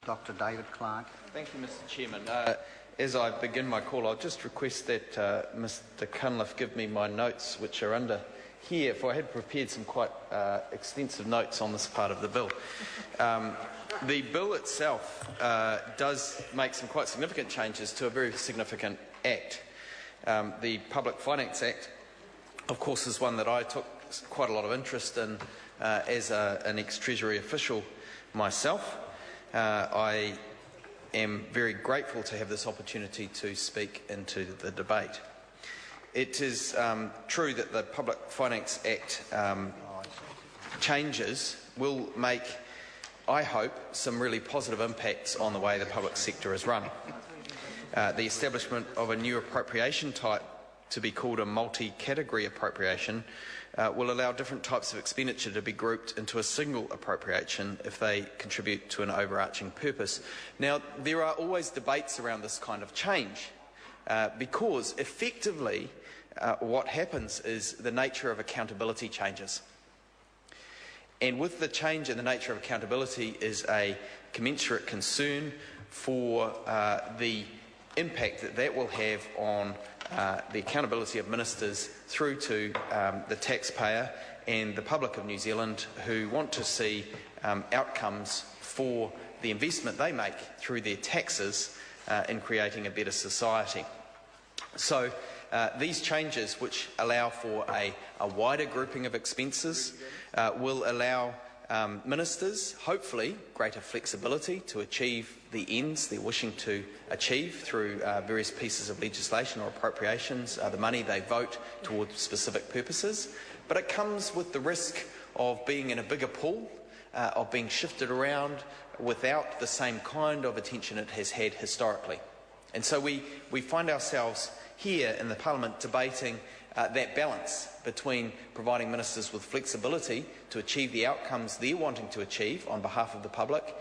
Dr. David Clark. Thank you, Mr. Chairman. As I begin my call, I'll just request that Mr. Cunliffe give me my notes, which are under here, for I had prepared some quite extensive notes on this part of the bill. The bill itself does make some quite significant changes to a very significant act. The Public Finance Act, of course, is one that I took quite a lot of interest in as an ex-Treasury official myself. I am very grateful to have this opportunity to speak into the debate. It is true that the Public Finance Act changes will make, I hope, some really positive impacts on the way the public sector is run. The establishment of a new appropriation type to be called a multi-category appropriation will allow different types of expenditure to be grouped into a single appropriation if they contribute to an overarching purpose. Now, there are always debates around this kind of change because effectively what happens is the nature of accountability changes. And with the change in the nature of accountability is a commensurate concern for the impact that that will have on the accountability of ministers through to the taxpayer and the public of New Zealand who want to see outcomes for the investment they make through their taxes in creating a better society. So these changes, which allow for a wider grouping of expenses, will allow ministers, hopefully, greater flexibility to achieve the ends they're wishing to achieve through various pieces of legislation or appropriations, the money they vote towards specific purposes. But it comes with the risk of being in a bigger pool, of being shifted around without the same kind of attention it has had historically. And so we find ourselves here in the Parliament debating that balance between providing ministers with flexibility to achieve the outcomes they're wanting to achieve on behalf of the public,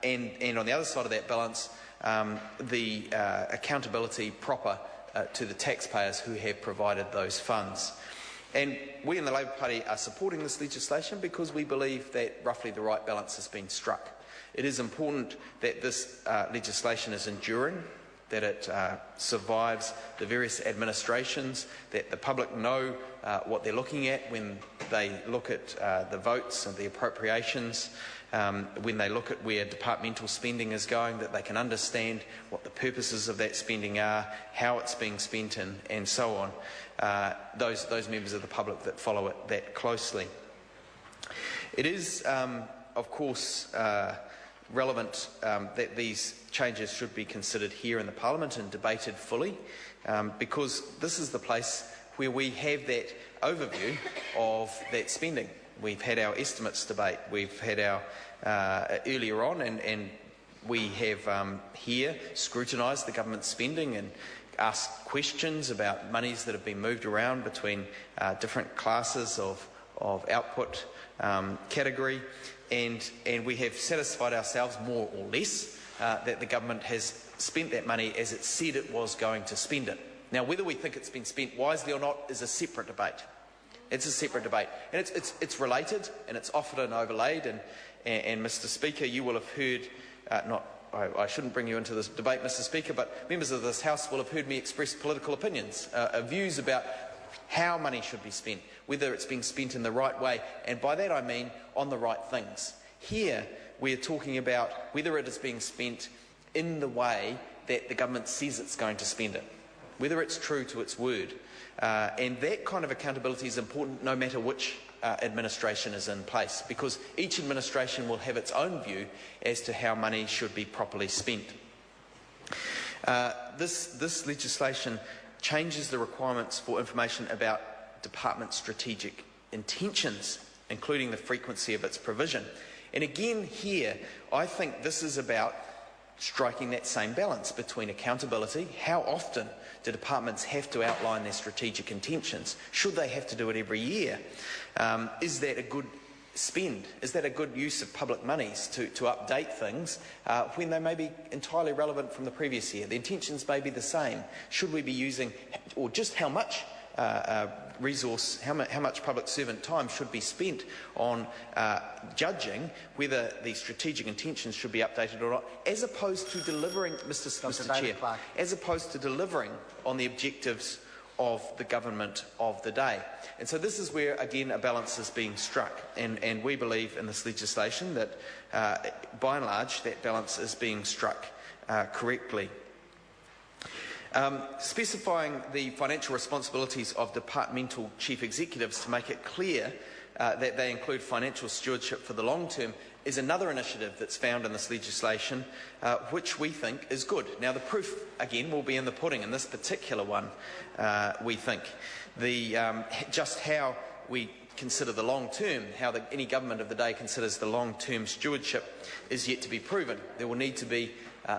and on the other side of that balance, the accountability proper to the taxpayers who have provided those funds. And we in the Labour Party are supporting this legislation because we believe that roughly the right balance has been struck. It is important that this legislation is enduring, that it survives the various administrations, that the public know what they're looking at when they look at the votes and the appropriations, when they look at where departmental spending is going, that they can understand what the purposes of that spending are, how it's being spent, and so on. Those members of the public that follow it that closely. It is, of course, relevant that these changes should be considered here in the Parliament and debated fully, because this is the place where we have that overview of that spending. We've had our estimates debate, we've had our earlier on, and we have here scrutinised the government's spending and asked questions about monies that have been moved around between different classes of output category. And we have satisfied ourselves, more or less, that the government has spent that money as it said it was going to spend it. Now, whether we think it's been spent wisely or not is a separate debate. It's a separate debate. And it's related, and it's often overlaid. And Mr. Speaker, you will have heard, I shouldn't bring you into this debate, Mr. Speaker, but members of this House will have heard me express political opinions, views about how money should be spent, whether it's being spent in the right way, and by that I mean on the right things. Here we are talking about whether it is being spent in the way that the government says it's going to spend it, whether it's true to its word. And that kind of accountability is important no matter which administration is in place, because each administration will have its own view as to how money should be properly spent. This legislation changes the requirements for information about department strategic intentions, including the frequency of its provision. And again here, I think this is about striking that same balance between accountability. How often do departments have to outline their strategic intentions? Should they have to do it every year? Is that a good spend? Is that a good use of public monies to update things when they may be entirely relevant from the previous year? The intentions may be the same. Should we be using, or just how much resource, how much public servant time should be spent on judging whether the strategic intentions should be updated or not, as opposed to delivering, Mr. Chair, as opposed to delivering on the objectives of the government of the day. And so this is where, again, a balance is being struck. And we believe in this legislation that, by and large, that balance is being struck correctly. Specifying the financial responsibilities of departmental chief executives to make it clear that they include financial stewardship for the long term is another initiative that's found in this legislation, which we think is good. Now, the proof, again, will be in the pudding. In this particular one, we think. Just how we consider the long term, how any government of the day considers the long-term stewardship is yet to be proven. There will need to be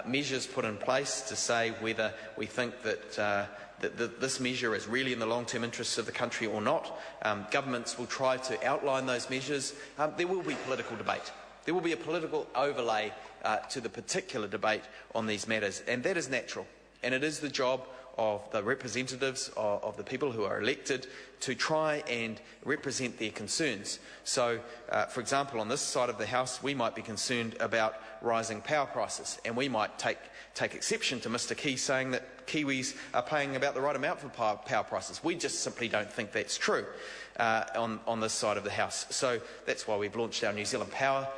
measures put in place to say whether we think that this measure is really in the long-term interests of the country or not. Governments will try to outline those measures. There will be political debate. There will be a political overlay to the particular debate on these matters, and that is natural. And it is the job of the representatives of the people who are elected to try and represent their concerns. So, for example, on this side of the House, we might be concerned about rising power prices, and we might take exception to Mr Key saying that Kiwis are paying about the right amount for power prices. We just simply don't think that's true on this side of the House. So that's why we've launched our New Zealand Power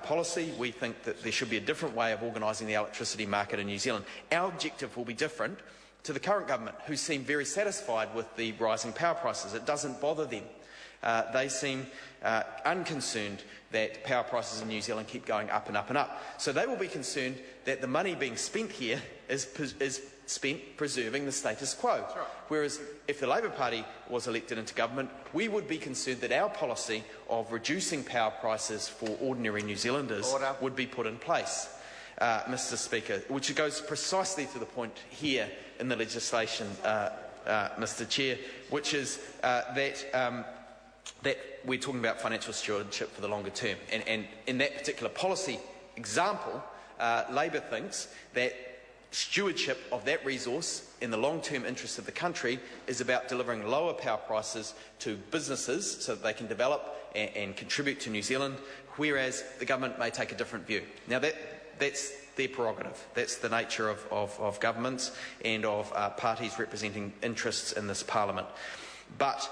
policy. We think that there should be a different way of organising the electricity market in New Zealand. Our objective will be different to the current government, who seem very satisfied with the rising power prices. It doesn't bother them. They seem unconcerned that power prices in New Zealand keep going up and up and up. So they will be concerned that the money being spent here is spent preserving the status quo. Right. Whereas if the Labour Party was elected into government, we would be concerned that our policy of reducing power prices for ordinary New Zealanders would be put in place. Mr Speaker, which goes precisely to the point here in the legislation, Mr Chair, which is that we're talking about financial stewardship for the longer term. And in that particular policy example, Labour thinks that stewardship of that resource in the long-term interests of the country is about delivering lower power prices to businesses so that they can develop and contribute to New Zealand, whereas the government may take a different view. Now, that's their prerogative. That's the nature of governments and of parties representing interests in this Parliament. But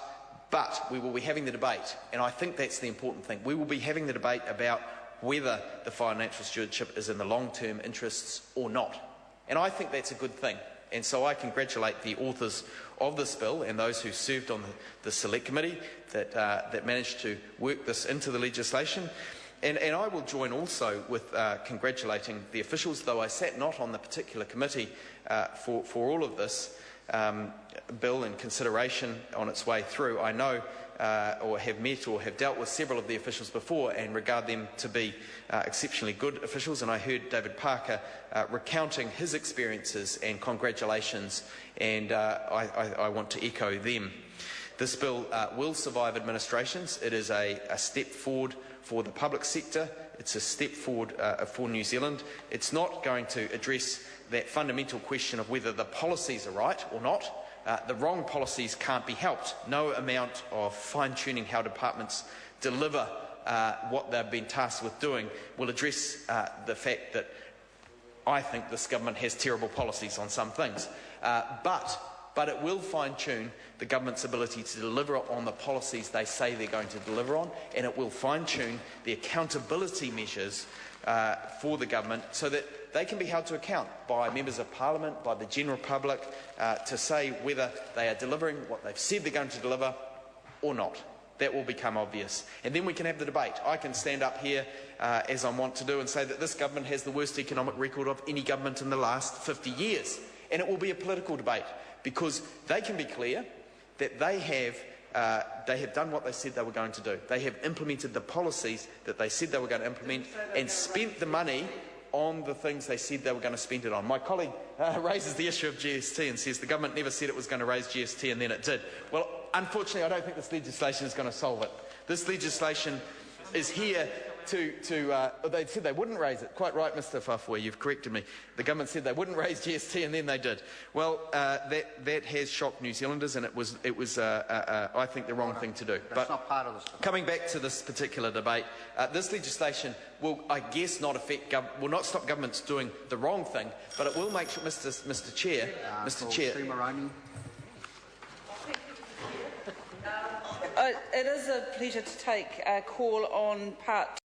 we will be having the debate, and I think that's the important thing. We will be having the debate about whether the financial stewardship is in the long-term interests or not. And I think that's a good thing. And so I congratulate the authors of this bill and those who served on the Select Committee that managed to work this into the legislation. And I will join also with congratulating the officials, though I sat not on the particular committee for all of this bill in consideration on its way through. I know or have met or have dealt with several of the officials before and regard them to be exceptionally good officials, and I heard David Parker recounting his experiences and congratulations, and I want to echo them. This bill will survive administrations. It is a step forward for the public sector. It's a step forward for New Zealand. It's not going to address that fundamental question of whether the policies are right or not. The wrong policies can't be helped. No amount of fine-tuning how departments deliver what they've been tasked with doing will address the fact that I think this government has terrible policies on some things. But it will fine-tune the government's ability to deliver on the policies they say they're going to deliver on, and it will fine-tune the accountability measures for the government so that they can be held to account by members of Parliament, by the general public, to say whether they are delivering what they've said they're going to deliver or not. That will become obvious. And then we can have the debate. I can stand up here, as I want to do, and say that this government has the worst economic record of any government in the last 50 years. And it will be a political debate, because they can be clear that they have done what they said they were going to do. They have implemented the policies that they said they were going to implement and spent the money on the things they said they were going to spend it on. My colleague raises the issue of GST and says the government never said it was going to raise GST and then it did. Well, unfortunately, I don't think this legislation is going to solve it. This legislation is here they said they wouldn't raise it. Quite right, Mr. Fafua, you've corrected me. The government said they wouldn't raise GST, and then they did. Well, that has shocked New Zealanders, and it was I think, the wrong thing to do. That's not part of this. Coming back to this particular debate, this legislation will, I guess, not stop governments doing the wrong thing, but it will make sure, Mr. Chair. It is a pleasure to take a call on part